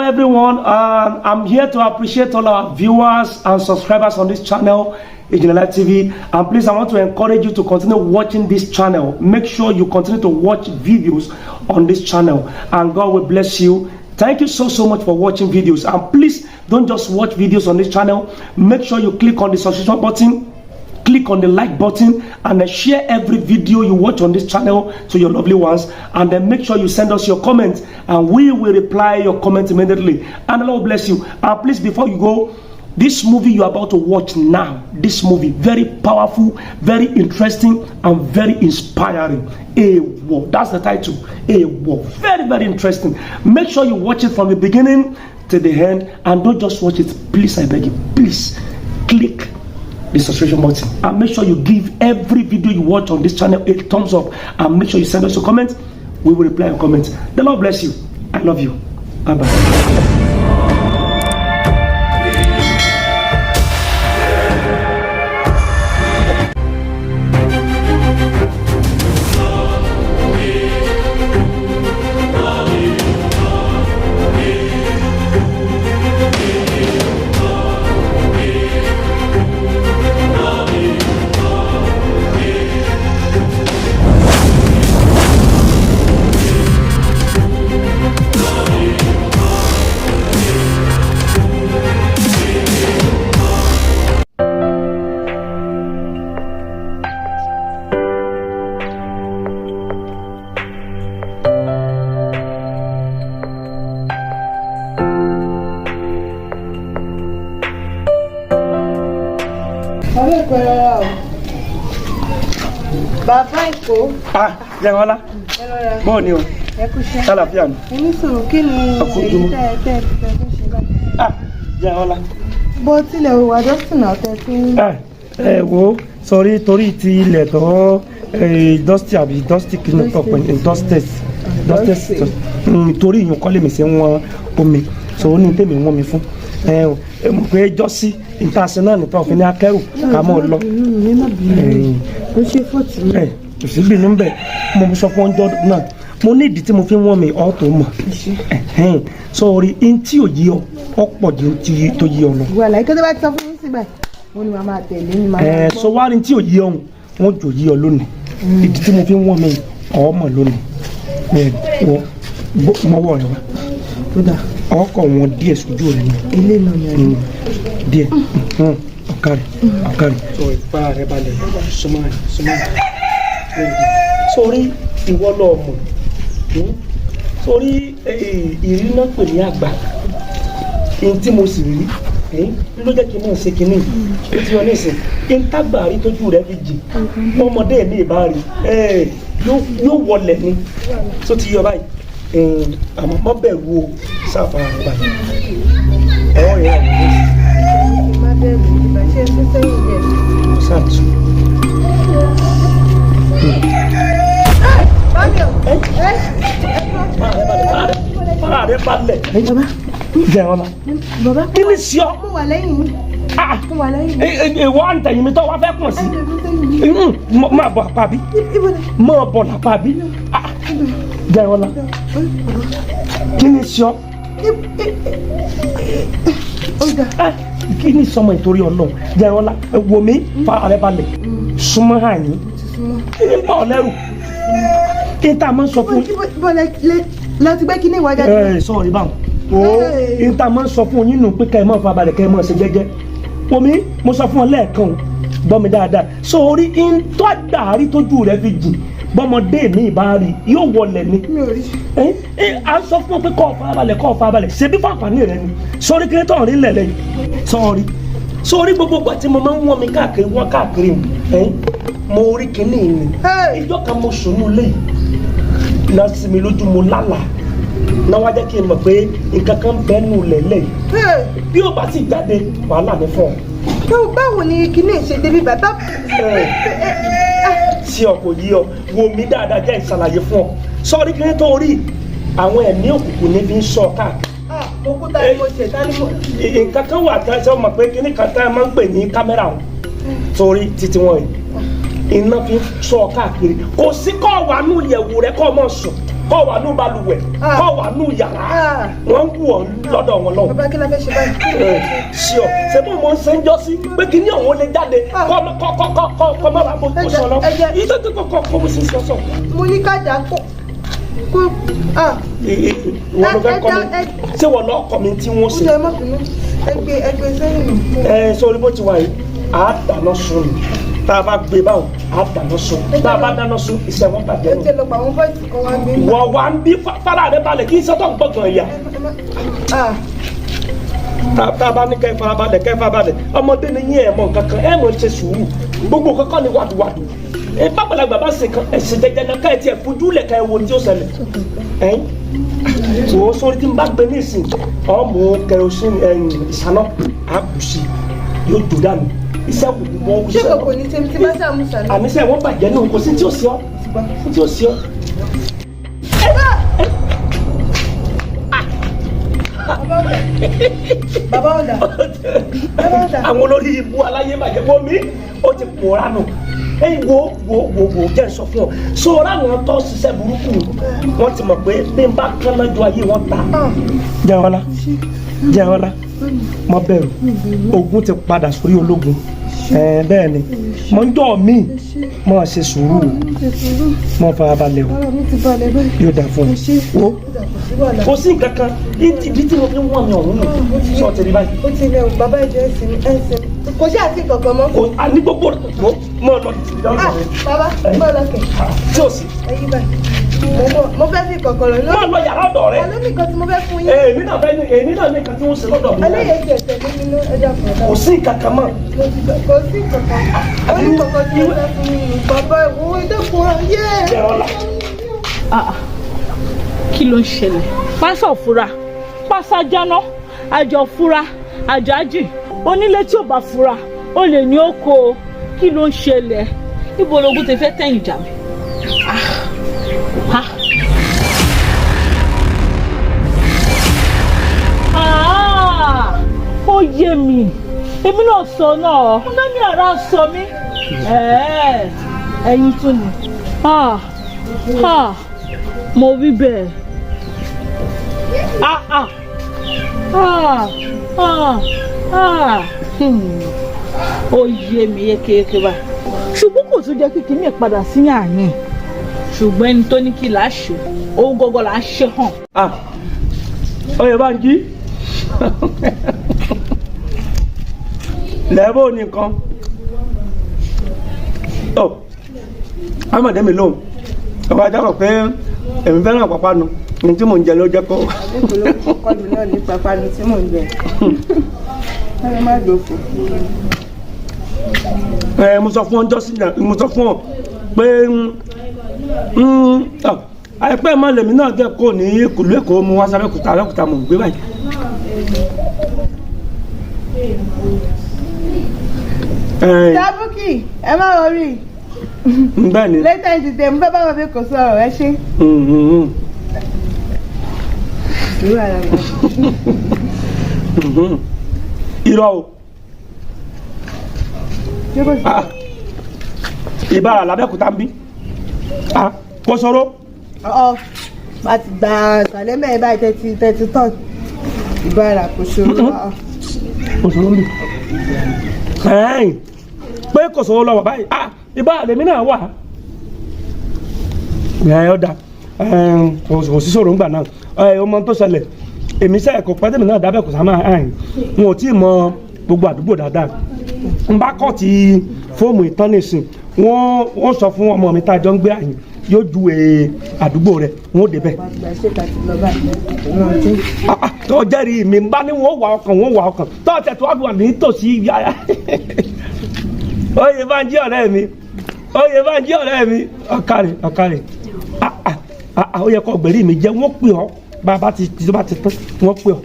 everyone. I'm here to appreciate all our viewers and subscribers on this channel, Ijinle TV. And please, I want to encourage you to continue watching this channel. Make sure you continue to watch videos on this channel, and God will bless you. Thank you so much for watching videos. And please, don't just watch videos on this channel. Make sure you click on the subscription button, click on the like button, and then share every video you watch on this channel to your lovely ones. And then make sure you send us your comments, and we will reply your comments immediately. And the Lord bless you. And please, before you go, this movie you're about to watch now, this movie, very powerful, very interesting, and very inspiring. War. That's the title. War. Very interesting. Make sure you watch it from the beginning to the end, and don't just watch it. Please, I beg you, please click the subscription button, and make sure you give every video you watch on this channel a thumbs up, and make sure you send us your comments. We will reply your comments. The Lord bless you. I love you. Bye bye. Bàbá Èkó. Jẹ́wọ́lá. Bọ́ọ̀ ni o. Ẹ kú iṣẹ́. Ṣàlàfíà ni. Ẹni sọ̀rọ̀ kí ni èyí tẹ́ ṣe báyìí? Jẹ́wọ́lá. Bó tilẹ̀ wà dọ́sìn náà tẹ́ fi. Wo sọrí torí ti ilẹ̀ tó dusty àbí dusty kí ni tọpẹ dustes torí ìyún kọ́lé mi ṣe ń wọ́n omi sọ̀rọ̀ ní tèmi wọ́n mi fún mo pé jọ́sí international nípa òfin ní akẹ́rù ká mọ́ lọ. Ó ṣe fọ́ọ̀tì mi. Kò sí bí níbẹ̀ mo sọ fún ọjọ́ náà mo ní ìdí tí mo fi ń wọ́n mi ọ́ tó mọ̀ sọ̀rí in tí ò yí ọ ọ̀pọ̀ jù tó yí ọ lọ. Ìwà àlàyé kí ló bá ti sọ fún yín síbẹ̀ mo ní màá tẹ̀lé ní màá. Sọ wá rí tí ò yí ọ̀hún wọ́n jò yí ọ lónìí ìdí tí mo fi ń wọ́n mi ọ̀ mọ̀ lónìí mọ́wọ́ rẹ wá ọkọ̀ wọn díẹ̀ sójú rẹ ni ilé náà ni díẹ̀ ọ̀kàrí sọ ìfara rẹ balẹ̀ súnmọ́ sórí ìwọ lọ mọ̀ sórí ìrírí náà pè ní àgbà ohun tí mo sì rí ló jẹ́ kí n náà ṣe kínní ó ti wọn ní ìsìn kí n tágbà rí tójú rẹ fi jì ọmọdé mi ìbá rí yóò wọlẹ̀ ni tó ti yọ báyìí àmọ́ má bẹ̀rù o sáfara rẹ báyìí ọwọ́ yẹn àgbẹ̀ má bẹ̀rù ìgbà ṣe é sẹ́yìn yẹn. sáàtù. Fara rẹ balẹ̀. Jẹ́wọ́lá. Bàbá kí ni sí ọ? mo wà lẹ́yìn mi. Mo wà lẹ́yìn mi. Ìwọ àǹtẹ̀yìn mi tó wá fẹ́ pọ̀ sí. Máa bọ̀ àpá bí. Máa bọ̀ lápá bí. Jẹ́wọ́lá. Kí ni sí ọ? Kí ni sọmọ ìtorí Ọlọ́run? Jẹ́wọ́lá wò mí fara rẹ balẹ̀. Súnmọ́ hàn yín. Kí ni bọ̀ lẹ́rù? Kí n ta máa ń sọ fún yín. Láti gbé kíní ìwà jáde. Sọ̀rọ̀ ìbáwọn. Kí n ta máa ń sọ fún yín nù pé ká ẹ máa fa balẹ̀ ká ẹ máa ṣe jẹ́jẹ́. Omi mo sọ fún ọ lẹ́ẹ̀kan gbọ́ mi dáadáa. Sórí ìtọ́ àgbàárí tójú rẹ fi jìn bọ́mọdé mi ìbá rí yóò wọlé ni. Mi ò rí. À ń sọ fún ọ pé kọ́ ọ fa balẹ̀ ṣe bí fàǹfààní rẹ ni. Sórí kí n tọ̀ rí lẹ̀lẹ̀ yìí. Sórí gbogbo ìgbà tí mo máa ń wọ́n mi káàkiri mo rí kinní ni. Ìjọ kan mo sùn ní ilé yìí náà sí mi lójú mo lálàá náà wá jẹ́ kí n mọ̀ pé nǹkan kan bẹ́ẹ̀ nù lẹ́lẹ̀ yìí bí ó bá sì jáde wàhálà ní fún ọ. Báwo ni kíní ṣe débi bàbá? Sí ọ kò yí ọ wo mi dáadáa jẹ́ ìṣàlàyé fún ọ sọ́ọ́rí kí n tó rí àwọn ẹ̀mí òkùnkùn ní fi ń sọ káàkiri. Òkúta ni mo ṣe tá ni mo. Nǹkan kan wà tá a mọ̀ pé kíní kan tá a máa ń pè ní kámẹ́rà o torí títí wọn yìí iná fi ń sọ káàkiri kò sí kọ́ wà nù yẹ̀wò rẹ kọ́ mọ̀ sùn kọ́ wà nù balùwẹ̀ kọ́ wà nù yàrá wọ́n ń wù ọ́ lọ́dọ̀ wọn lọ́wọ́. bàbá kí la fẹ́ ṣe báyìí. ṣé ọ ṣe bí mo ń ṣe ń jọ sí pé kí ní àwọn lè jáde kọ́ má bàa bó tó sọ lọ yìí tó kọ́ bó ṣe sọ sọ. mo ní ká dà kó wọ́n ló fẹ́ kọ́ mi ṣé wọ́n lọ́ọ́ kọ́ mi tí wọ́n ṣe. ẹ má bínú ẹgbẹ́ sẹ́yìn. sórí bó ti wà yìí àá dáná sun ni tá a bá gbé báwọn àá dáná sun tá a bá dáná sun iṣẹ́ wọn bàjẹ́ nù. ẹ tẹ lọ pa àwọn bọ́ọ̀sì kan wá gbé. wọ́n wá ń bí fara rẹ balẹ̀ kí iṣẹ́ tó ń gbọ̀ngàn yà. tá a bá ní kẹ́ farabalẹ̀ ọmọdé ni yín ẹ̀ mọ̀ kankan ẹ̀ mọ̀ ṣe sùúrù gbogbo kankan ni wàdùwàdù ẹ bàgbàlagbà bá ṣe kan ẹ̀sìn jẹjẹ náà ká ẹ tiẹ̀ fojú lẹ̀ ká ẹ wo ní tí ó ṣẹlẹ̀ ẹ̀yìn tí wọ́n sórí tí ń bá gbé ní ìsìn ọmọ kerosene ìṣáná àkùsí yóò dùn dànù iṣẹ́ kò ní wọ́n ṣé kò ní tẹ́mi tí bá sàmú sànú. àníṣe wọ́n bàjẹ́ náà kò sí tí ó sí ọ́ tí ó sí ọ́. bàbá ọ̀dà àwọn olórí ibú aláyé bàjẹ́ bọ́ mi ó ti pòórá nù wo jẹ́ sọ fún ọ sọ̀rọ̀ àwọn tó ṣiṣẹ́ burúkú wọ́n ti mọ̀ pé bí n bá kán lọ́jọ́ ayé wọn ta. Jẹ́wọ́lá mo bẹ̀rù ogun ti padà sórí ológun bẹ́ẹ̀ ni mo ń jọ mí mo ṣe sùúrù mo fara balẹ̀ o yóò dà fún ọ kò sí nǹkan kan ìdí tí mo fi ń wọ́n mi ọ̀hún nù sọ tẹ̀lé báyìí. ó ti lẹ o bàbá ìjọ ẹsìn kò sí àti kankan mọ́. kò a ní gbogbo mọ lọ. bàbá mọ lọ kẹ. tí o sì. ẹyí báyìí mo fẹ́ fi kankan lọ. mọ lọ yàrá ọ̀dọ̀ rẹ. àlọ́ mi kan tí mo fẹ́ fún yín. èmi náà ní nǹkan tí wọ́n ṣe lọ́dọ̀ mi. eléyìí ti ẹ̀sẹ̀ mi nínú ẹja fún ọ̀dà. kò sí kankan mọ́. kò sí kankan. ó ní kankan tí mo fẹ́ fún yín. bàbá ìwọ ìdẹ́kun ayé. kí ló ń ṣẹlẹ̀ pásọ̀ fura pásá jáná àjọ fura àjájì onílé tí ò bá fura ó lè ní oko kí ló ń ṣẹlẹ̀ ibo lógún ti fẹ́ tẹ̀yìn jà mí. ó yé mi èmi náà sọ náà mo náà ní ara sọ mí ẹ̀yin tún ni mo wí bẹ́ẹ̀. Ó yé mi yékéyéké báyìí ṣùgbọ́n kò tún jẹ́ kí kìíní padà sí àyìn ṣùgbọ́n ẹni tó ní kí là á ṣe òun gọ́gọ́ là á ṣe hàn. Oyè bá ń jí lẹ́bọ̀ nìkan ọmọdé mi lóhùn ọba jábọ̀ pé èmi fẹ́ràn pàpánu ní tí mò ń jẹ ló jẹ́ kó. kọlù náà ní pàpánu tí mò ń jẹ ẹ má gbòfò. mo sọ fún ọ jọ́sìn mo sọ fún ọ pé àìpẹ́ mọ́ lèmi náà jẹ́ kó ní kùlú èkó mu wá sábẹ́kúta abẹ́kúta mò ń gbé báyìí. Tábùkì ẹ má wọrí. bẹ́ẹ̀ ni. lẹ́tà ìdìtẹ̀ mo fẹ́ bá wọn fi kò sọ̀rọ̀ ẹ ṣe. irọ́ o ìbára làbẹ́kúta ń bí kò sọ̀rọ̀. bá ti gba ìsàlẹ̀ mẹ́rin báyìí tẹ́tí tán ìbára kò ṣòro. kò sọ̀rọ̀ ń bì pé kò sọ̀rọ̀ lọ́wọ́ báyìí ìbára lèmi náà wà ọ̀dà kò sí sọ̀rọ̀ ńgbà náà ọmọ tó ṣẹlẹ̀ èmi sẹ́ẹ̀ kò pẹ́ tẹ̀mí náà dábẹ́ kò sá máa wọn ò tí ì mọ gbogbo àdúgbò dáadáa n bá kọ́ ti fóòmù ìtàn nìsín wọ́n sọ fún ọmọ mi tá a jọ ń gbé àyìn yóò ju àdúgbò rẹ̀ wọ́n ò débẹ̀. tó jẹ́rìí mi bá ní wọ́n wà ọkàn tó ọ̀tẹ̀ tó wà ní tòsí yàrá oyè bá ń jí ọ̀rẹ́ mi ọ̀kàrẹ̀ ó yẹ kó ọgbẹ̀rí mi jẹ́ wọ́n pè ọ́ bàbá ti tán wọ́n pè ọ́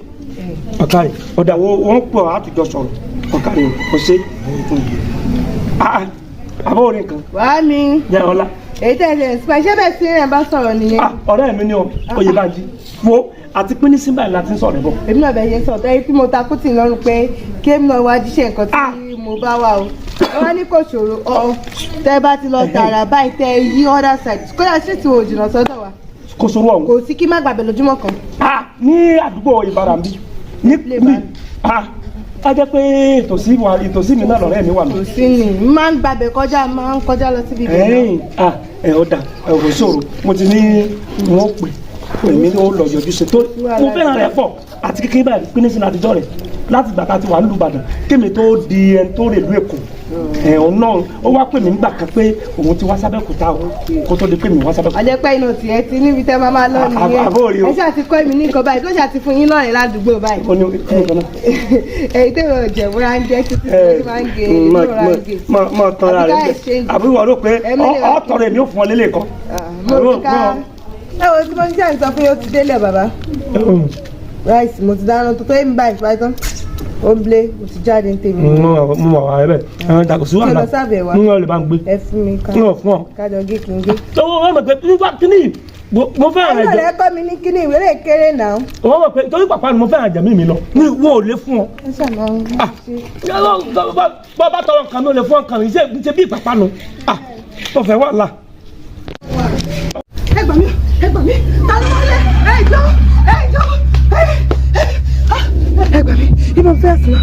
ọ̀kàrẹ̀ ọ̀dà wọ́n pè ọ́ àtijọ́ sọ̀rọ̀ ọ̀kàrẹ̀ kò ṣe àbọ̀ orin kan. wàá mi jẹ́ ọ̀la. èyí tẹ̀lé ṣe bẹ́ẹ̀ sí ẹ̀ bá sọ̀rọ̀ nìyẹn. ọ̀rẹ́ mi ni oyè bá ń jí wo àti pín ní símbà ìlà tí ń sọ̀rọ̀ bọ̀. èmi náà bẹ̀ yẹn sọ̀tọ̀ ẹ̀rí tí mo ta kùtì lọ́rùn pé kí èmi náà wá jíṣẹ́ nǹkan tí mo bá wà o. wọ́n ní kò ṣòro tẹ́ bá ti lọ tààrà báyìí tẹ́ yí other side kódà sí ti òjìnà sọ́dọ̀ wa. kò sọ̀rọ̀ ọ̀hún. kò sí kí má gbàgbé lójúmọ́ kan. ní àdúgbò Ìbàdàn bí ní a jẹ́ pé ìtòsí mi náà lọ́rẹ́ mi wà lọ. kò sí ni máa ń gbàgbé máa ń kọjá lọ síbi ìgbà. ọ̀dà ẹ̀rọ sọ̀rọ̀ mo ti ní wọ́n pè èmi ó lọ yọjú sí tó mo fẹ́ràn rẹ̀ pọ̀ àti kékeré báyìí pín ní sinmi àtijọ́ rẹ̀ láti gbà tá a ti wà nílùú Ìbàdàn kémi tó di ẹni tó rèlú Èkó ẹ̀hún náà ó wá pè mí nígbà kan pé òun ti wá sábẹ́kúta kó tó di pé mi wá sábẹ́kúta. àjẹpẹ́ iná tiẹ̀ ti níbi tẹ́ máa lọ nìyẹn ẹ ṣáà ti kọ́ èmi ní nǹkan báyìí tó ṣáà ti fún yín lọ́rìn ládùúgbò báyìí. ó ní kí nǹkan náà. èyí tó yọ jẹ̀ wúrà ń jẹ́ títí tó máa ń gé ìrora ń gé. mọ tọrọ rẹ àbúrò wọn ló pé ọ tọrọ èmi ò fún ọ lélẹ̀ kan. mo ti ká ẹ wo tí mo ń ṣàǹsọ fún yóò ti délẹ̀ bàbá ráìsì mo ti dáná tó èmi báyìí ṣùgbọ́n tán ó ń blé mo ti jáde ní tèmi. mo wà wá ẹbẹ ẹran dàgbà sí wàhálà ń wọlé bá ń gbé ẹ fún mi ká ń wọ fún ọ. kájọ gé kí n gé. owó wọn mọ̀ pé nígbà kíní mo fẹ́ràn rẹ̀ jọ. ọ̀rẹ́ kọ́ mi ní kíní ìwé lè kéré náà. wọ́n mọ̀ pé torí pàpà ni mo fẹ́ràn jẹ̀mí mi lọ ní wọn ò lè fún ọ. ẹ ṣàmọ́ bá tọrọ nǹkan mi ò lè fún ọkàn mi ṣe bí ìpàpà nu tó fẹ́ wàhálà. ẹ gbà mí ta ló wọlé ẹ jọ ẹ gbà mí ibà fẹ́ sùn.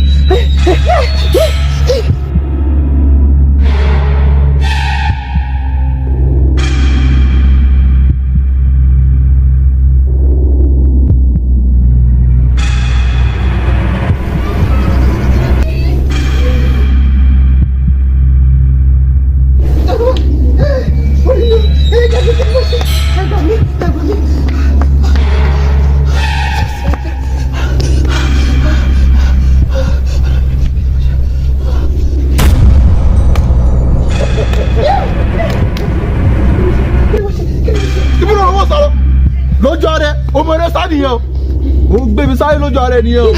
lójú ọrẹ ọmọ rẹ sánìyàn ó gbé mi sáré lójú ọrẹ nìyẹn o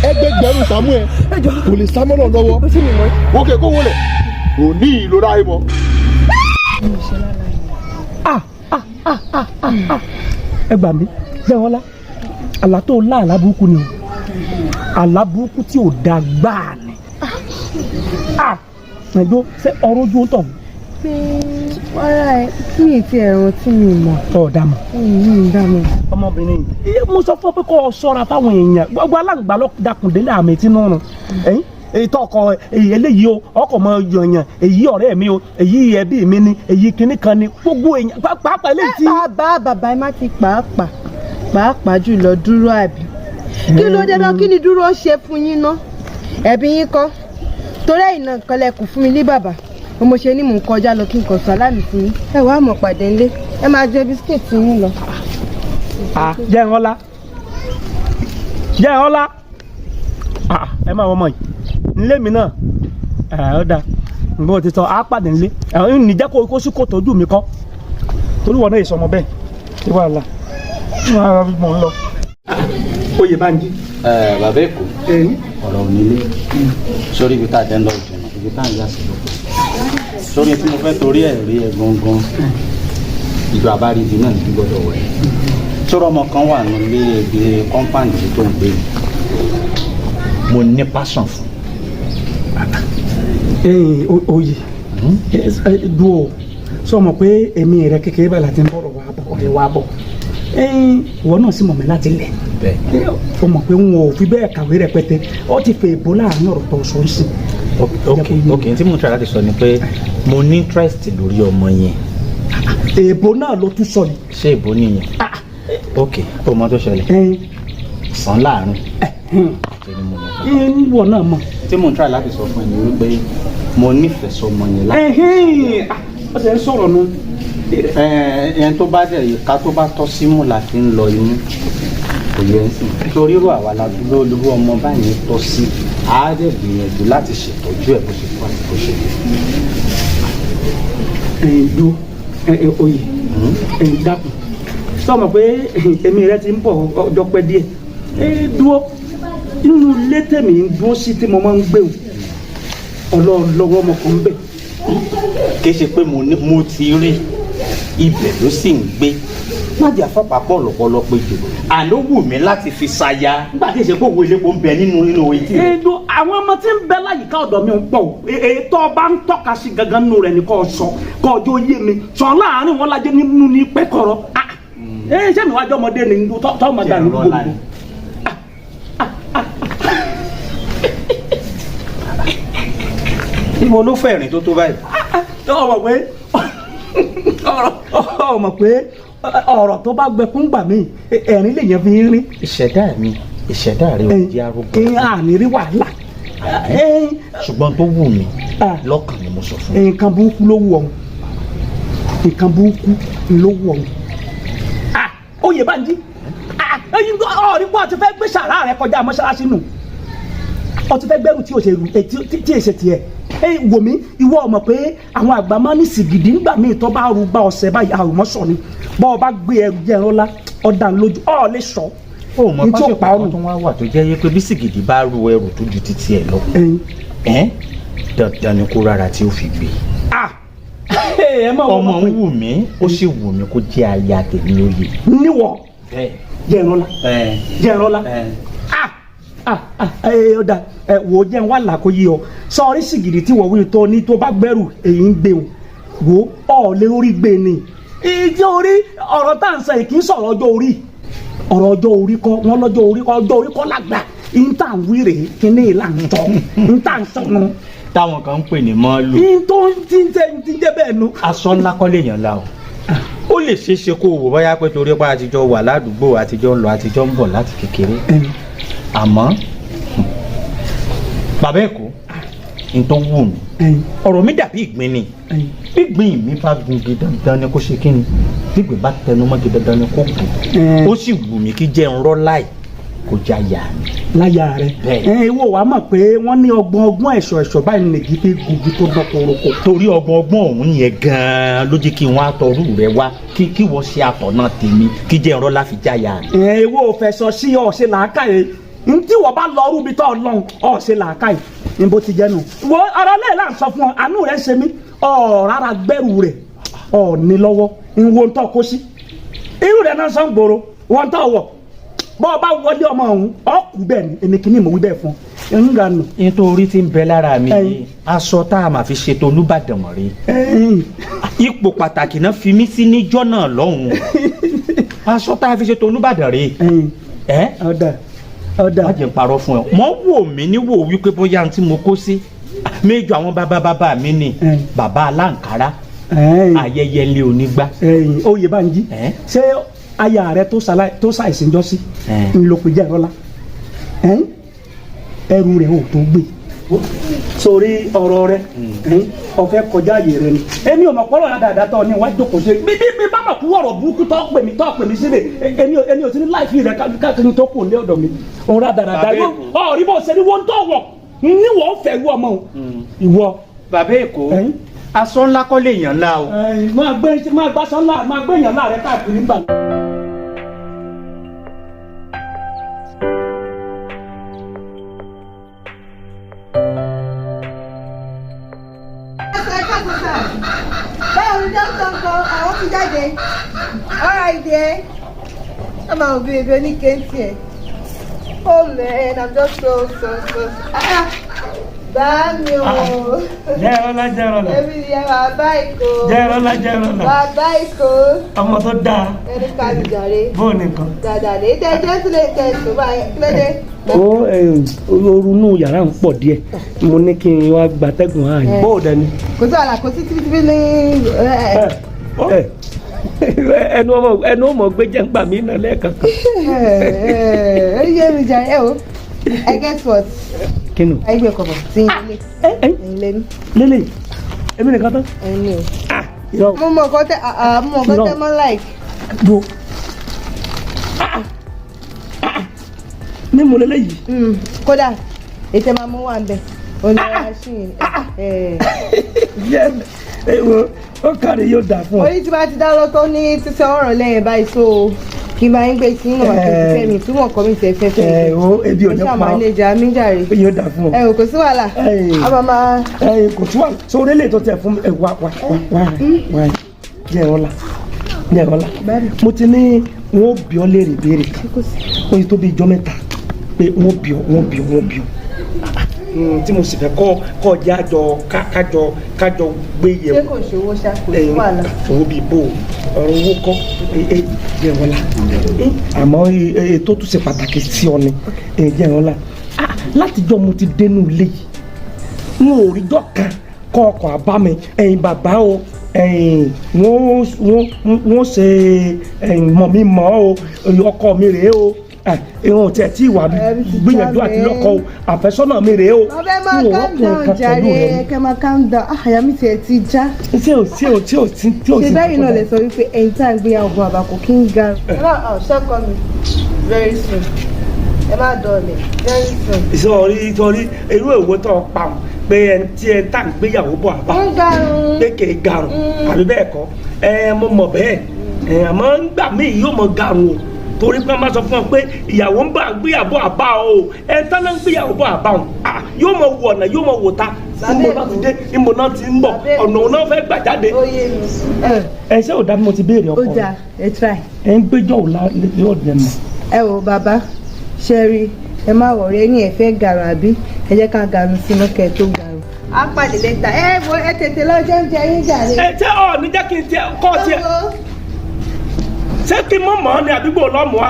ẹgbẹgbẹ̀rún Samuel kò lè sá mọ́nà lọ́wọ́ òkè kó wọlé kò ní ìlú ráyé mọ́. ẹ gbà mí bẹ́ẹ̀ wọ́n lá àlá tó lá àlá burúkú ni o àlá burúkú tí ò da gbáà ni ẹ̀dọ́ ṣé ọrọ̀ ojú ń tọ̀ ọ̀rá ẹ kí ni ti ẹ̀rọ tí mi mọ̀. dàmọ̀. dàmọ̀. ọmọbìnrin yìí mo sọ fún ọ pé kó o ṣọ́ra fáwọn èèyàn gbogbo aláǹgbá ló dakùndélé àmì tí nù èyí tọkọ eléyìí o ọkọ mọ yọnyàn èyí ọ̀rẹ́ mi o èyí ẹbí mi ni èyí kinní kan ni gbogbo èèyàn pàápàá eléyìí tí. bàbá ẹ má ti pàápàá jùlọ dúró àbí kí ló dé náà kí ni dúró ṣe fún yín ná ẹbí yín kọ́ torí ẹ̀yin náà kan lẹkùn fún mi ní bàbá mo ṣe ní mò ń kọjá lọ kí n kàn sọ aláàmì fún yín ẹ wàá mọ̀ pàdé ńlé ẹ máa jẹ bisikíìtì yín lọ. jẹ́ ìrànlá ẹ máa wọ́n mọ̀ yìí nílé mi náà ó dáa bó ti sọ á pàdé nílé níjẹ́ kó sí kó tójú mi kọ́ torí wọn náà yìí sọmọ bẹ́ẹ̀ tí wàhálà wọn á mọ̀ ń lọ. oyè bá ń jí. bàbá èkó ọ̀rọ̀ onílé sórí ibi tá a jẹ́ ń lọ ìjọba ibi tá a ń yà sí lóko sórí tí mo fẹ́ torí ẹ̀ rí ẹ gangan ìjọ àbárídì náà ní gbọ́dọ̀ wẹ̀ sọ̀rọ̀ ọmọ kan wà nílé ibi kọ́ńpáǹdì tó ń gbé mo ní passion fún. oyè dúró sọ ma pé èmi rẹ kékeré báyìí láti ń bọ̀rọ̀ wá bọ̀ ìwọ náà sì mọ̀ mí láti lẹ̀ o mọ̀ pé n ò fi bẹ́ẹ̀ kàwé rẹpẹtẹ ọ ti fẹ́ èbó láàrin ọ̀rọ̀ tó sọ ń sìn. ok tí mo try láti sọ ni pé mo ní interest lórí ọmọ yẹn. èbó náà ló tún sọ ni. ṣé èbó nìyẹn. ok ó mọ tó ṣẹlẹ̀ sàn láàrin ìwọ náà mọ̀. tí mo try láti sọ fún ẹ ní wípé mo nífẹ̀ẹ́ sọmọ yẹn láti. ó ṣe ń sọ̀rọ̀ nu. ẹn tó bá dẹ̀ ká tó bá tọ́ símú la fi ń lọ inú kò yẹ sí torí rò àwa la dúró olówó ọmọ báyìí tọ́ sí àádẹ́ gbìyànjú láti ṣètọ́jú ẹ̀ bó ṣe fún àti bó ṣe yẹ. oyè dákun sọmọ pé èmi rẹ ti ń bọ̀ ọjọ́ pẹ́ díẹ̀ dúró inú ilé tèmi ń dúró sí tí mo máa ń gbé o ọlọ́ọ̀lọ́wọ́ ọmọ kan bẹ̀. kì í ṣe pé mo ti rí ibẹ̀ ló sì ń gbé májà fọ́pàpọ̀ lọ́pọ̀lọ́ pé jù àló wù mí láti fi ṣaya nígbà tí ìṣe kó wo ilé kó ń bẹ nínú etí. àwọn ọmọ tí ń bẹ láyìíká ọ̀dọ̀ mi ń pọ̀ ètò ọba ń tọ́ka sí gangan nínú rẹ̀ ní kò sọ kò ọjọ́ yé mi sọ láàárín wọn lájẹ́ nínú ní pẹ́kọ̀rọ̀ ṣé mi wá jọ ọmọdé ni tọ́ ọmọ dà ní gbogbo. Ibo ló fẹ́ rìn tó báyìí. ọmọ pé ọ̀rọ̀ tó bá gbẹ fún gbà mí ẹ̀rín lè yẹn fi ń rín. ìṣẹ̀dá rẹ̀ ò jẹ́ arúgbó. àní rí wàhálà. ṣùgbọ́n tó wù mí lọ́kàn ni mo sọ fún un. nǹkan burúkú ló wù ọ́ nǹkan burúkú ló wù ọ́. oyè bá ń jí ọ̀rí pé ọtí fẹ́ gbé sàrà rẹ kọjá mọ́ṣáláṣí nù ọtí fẹ́ gbẹ́rù tí èsè tiẹ̀ wò mí ìwọ ọmọ pé àwọn àgbà máa ní sìgìdì nígbà míì tó bá rú gba ọ̀sẹ̀ báyìí àrùmọ́sọ ni bọ́ ọ bá gbé ẹrù jẹ́ ẹran ńlá ọ̀dàn lójú ọ̀ lè sọ. ó mọ pàṣẹ kan tó wá wà tó jẹ́ pé bí sìgìdì bá ru ẹrù tó ju títí ẹ̀ lọ dandan ni kó rárá tí ó fi gbé. ọmọ ń wù mí ó sì wù mí kó jẹ́ aya tèmi lóye. níwọ̀ jẹ́ ẹran ńlá ọ̀dà wò ó jẹ́ ń wà lákò yí ọ sọrí sìgìdì tí wọ́n wí tó ní tó bá gbẹ́rù èyí ń gbé wò ó lé orí gbé ni ìjẹ́ orí ọ̀rọ̀ tá à ń sọ yìí kì í sọ̀rọ̀ ọjọ́ orí ọ̀rọ̀ ọjọ́ orí kọ́ wọ́n lọ́jọ́ orí kọ́ lágbà ń tà ń wí rèé kíní ìlànà tọ́ ń tà ń sọ̀nù. táwọn kan ń pè ní mọ́ọ́lù. ń tó ti ń jẹ́ bẹ́ẹ̀ nu. aṣọ ńlá kọ́ lèèyàn la o ó lè ṣeé ṣe kó o wò bóyá pé torí pa àtijọ́ wà ládùúgbò àtijọ́ ń lọ àtijọ́ ń bọ̀ láti kékeré àmọ́ bàbá ẹ̀kọ́ n tó wù mí ọ̀rọ̀ mi dàbí ìgbín ni gbígbín mi bá gungi dandan ni kó ṣe kí ni gbígbín bá tẹnu mọ́gi dandan ni kó gùn ó sì wù mí kí jẹ́ ń rọ́ láì kó já ya mi. láyà rẹ wo wàá mọ̀ pé wọ́n ní ọgbọ́n ẹ̀ṣọ́ báyìí nìgí pé gungi tó dán koroko. torí ọgbọ́n òun yẹn gan-an ló jẹ́ kí wọ́n àtọrú rẹ wá kí wọ́n ṣe àtọ̀ náà tèmi kí jẹ́ ń rọ́ láfi já ya mi. wo fẹ́ sọ sí ọ̀ṣẹ́ làákàyè ntí wọ́n bá lọ rúbi tó lọ́hùn ọ̀ṣẹ́ làákàyè ní bó ti jẹ́ nù. wo ọ̀rọ̀ lẹ́yìn là ń sọ fún ọ àánú rẹ̀ ṣe mí rárá gbẹ́rù rẹ̀ ní lọ́wọ́ ìwọ ń tọ́ kó sí irú rẹ̀ náà sọ ń gbòòrò wọ́n ń tọ́ wọ̀ bọ́ ọ bá wọlé ọmọ ọ̀hún ọ̀kú bẹ́ẹ̀ ni èmi kìíní mo wí bẹ́ẹ̀ fún ọ nga nù. nítorí tí ń bẹ lára mi aṣọ tá a máa fi ṣètò Olúbàdàn mọ̀ rí ipò pàtàkì náà fi mí sí níjọ́ náà lọ́hùn-ún aṣọ tá a fi ṣètò Olúbàdàn rí ọ̀dà má jẹ́ n parọ́ fún ẹ mọ́ wò mí níwò wípé bóyá tí mo kó sí méjọ àwọn bàbá mi ni bàbá aláǹkárá ayẹyẹ ilé onígbá. oyè bá ń jí ṣé aya rẹ tó ṣàìsàn jọ sí ńlọpẹ jẹ ìrọlá ẹrù rẹ ò tó gbé sórí ọ̀rọ̀ rẹ ọ̀fẹ́ kọjá ààyè rẹ ni èmi ò mọ̀ pọ́nrọ̀ náà dáadáa tọ́ ni wọ́n jókòó ṣe bí bá mọ̀ kú ọ̀rọ̀ burúkú tọ́ pè mí sílẹ̀ èmi ò sí ní láìfì rẹ káàkiri tó kù lé ọ̀dọ̀ mi òun rà dáadáa ọ̀rí bó ṣe ni wọ́n ń tọ̀ wọ̀ ní wọ́n fẹ́ wú ọmọ ìwọ. bàbá èkó aṣọ ńlá kọ́ lè yàn ńlá o. máa gbé èèyàn ńlá rẹ káàkiri nígbà. àwọn ti jáde alright there ẹ máa bí ebi oníkéntì ẹ oh man I'm just so bá mi o jẹ́rọ̀lá ẹbí yẹn bàbá ìkó jẹ́rọ̀lá bàbá ìkó ọmọ tó dáa ẹni ká mi jàre bóò nìkan dàdà lè tẹ jẹ́ sílẹ̀ tẹ ìṣó báyìí kílódé. ooru nù yàrá ń pọ̀ díẹ̀ mo ní kí n wá gbatẹ́gùn ààyè bóò dẹni. kò sí àlà kò sí títí ní. ẹnu ọmọ gbé jẹ́ ń gbà mí náà lẹ́ẹ̀kan kan. ẹ yé mi jà ẹ o I guess what. kínú. ayé gbé kọ̀bọ̀ sí ẹ̀yìn lẹ́nu. lélẹ̀ èmi nìkan tán. ẹ̀yìn o. mo mọ̀ kọ́ tẹ́ mọ́ like. do ní mo lélẹ̀ yìí. kódà ètè máa mú wà ń bẹ̀ oníwàá sí i. ó kárí yóò dà fún ọ. orí tí bá ti dá lọ́tọ́ ní sísẹ ọ̀rọ̀ lẹ́yìn báyìí so kí n bá yín gbé sí inú àti ìfẹ́ mi túmọ̀ kọ́ mi tẹ̀ fẹ́fẹ́. ebi ò ní pa ọ ṣàmàlẹ́jà mi jàre. yóò dà fún ọ. ò kò sí wàhálà. a máa máa. kò sí wàhálà so orílẹ̀ ètò tẹ̀ fún wá jẹ́ ọ̀la mo ti ní wọ́n bí ọ léèrè béèrè kan ó yẹ tó bí ijọ́ mẹ́ta pé wọ́n bí ọ tí mo sì fẹ́ kọ́ jẹ́ kájọ gbé yẹ̀wò. ṣé kò ṣòwò ṣá kò sí wàhálà. owó bíi bò ọ̀rọ̀ owó kọ́ Jẹ́wọ́lá àmọ́ ètò tó ṣe pàtàkì sí ọ ni Jẹ́wọ́lá látijọ́ mo ti dénú ilé yìí n ò rí dọ́kan kọ́ ọkọ̀ àbá mi bàbá o wọ́n ṣe mọ̀ mi mọ́ o ọkọ mi rèé o ìwọ̀n tí ẹ tí ìwà gbìyànjú àti lọ́kọ o àfẹ́sọ́nà mi rèé o. ọbẹ̀ máa calm down jàre kẹ́ máa calm down àyà mi tiẹ̀ ti já. tí o ṣe bẹ́ẹ̀ náà lè sọ wípé ẹ̀yin tá à ń gbéyàwó bọ̀ àbàkù kí n ga. ẹ máa ṣẹ́kọ̀ mi very soon ẹ má dọ̀ọ̀lẹ̀ very soon. sọrí irú èwo tó pa ọ́n pé ẹni tí ẹ tá à ń gbéyàwó bọ̀ àbá pé kè é garùn àbí bẹ́ẹ̀ kọ́ mo mọ̀ bẹ́ẹ̀ àmọ́ ńgbà míì yóò mọ garùn o torí pé wọ́n máa sọ fún ọ pé ìyàwó ń bá gbéyàwó àbá o tán náà ń gbéyàwó bọ̀ àbá o yóò mọ wọ ọ̀nà yóò mọ wò ta ìmọ̀ náà ti dé ìmọ̀ náà ti ń bọ̀ ọ̀nà òun náà fẹ́ gbà jáde. ṣé ò dá bí mo ti béèrè ọkọ rẹ. ó jà ẹ try. ẹ ń gbẹjọ ò yóò dẹ mọ. ẹ wo bàbá ṣe rí ẹ má wọrí ẹ ní ẹ fẹ́ gàrún àbí ẹ jẹ́ ká gàrún sínú kẹ́ tó gàrún. á pàdé lẹ́tà ẹ tètè lọ́jọ́ ń jẹ yín jàre. ṣé ọ ní jẹ́ kí n tiẹ̀ kọ́ tiẹ̀ ṣé kí n mọ̀ mọ́ ni àdúgbò lọ́mù wa.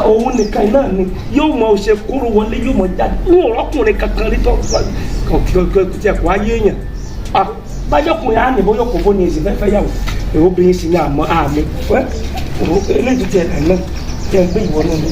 òun nìkan náà ni yóò mọ òṣè kúrò wọlé yóò mọ jáde ní ọ̀rọ̀kùnrin kankan rí tó tiẹ̀ kó ayé èèyàn. bájọ́kùnrin á nìbó yóò kó bó ni èsì fẹ́fẹ́ yàwó èrò obìnrin sì ní àmọ́ àmì eléyìí tiẹ̀ náà jẹ́ ń gbé ìwọ náà lọ.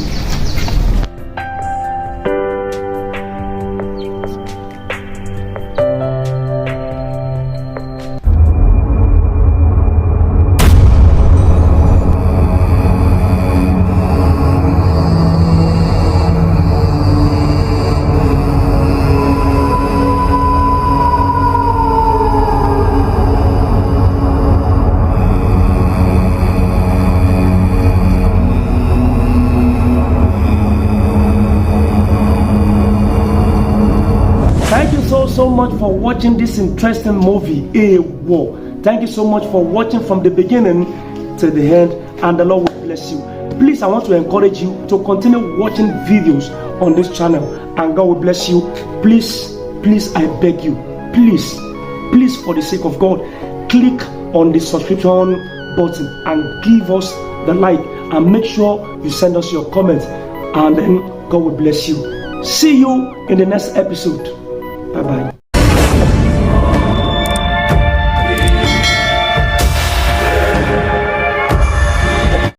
So much for watching this interesting movie, War. Thank you so much for watching from the beginning to the end, and the Lord will bless you. Please, I want to encourage you to continue watching videos on this channel, and God will bless you. Please, I beg you, please, for the sake of God, click on the subscription button and give us the like, and make sure you send us your comments, and then God will bless you. See you in the next episode. Bye-bye.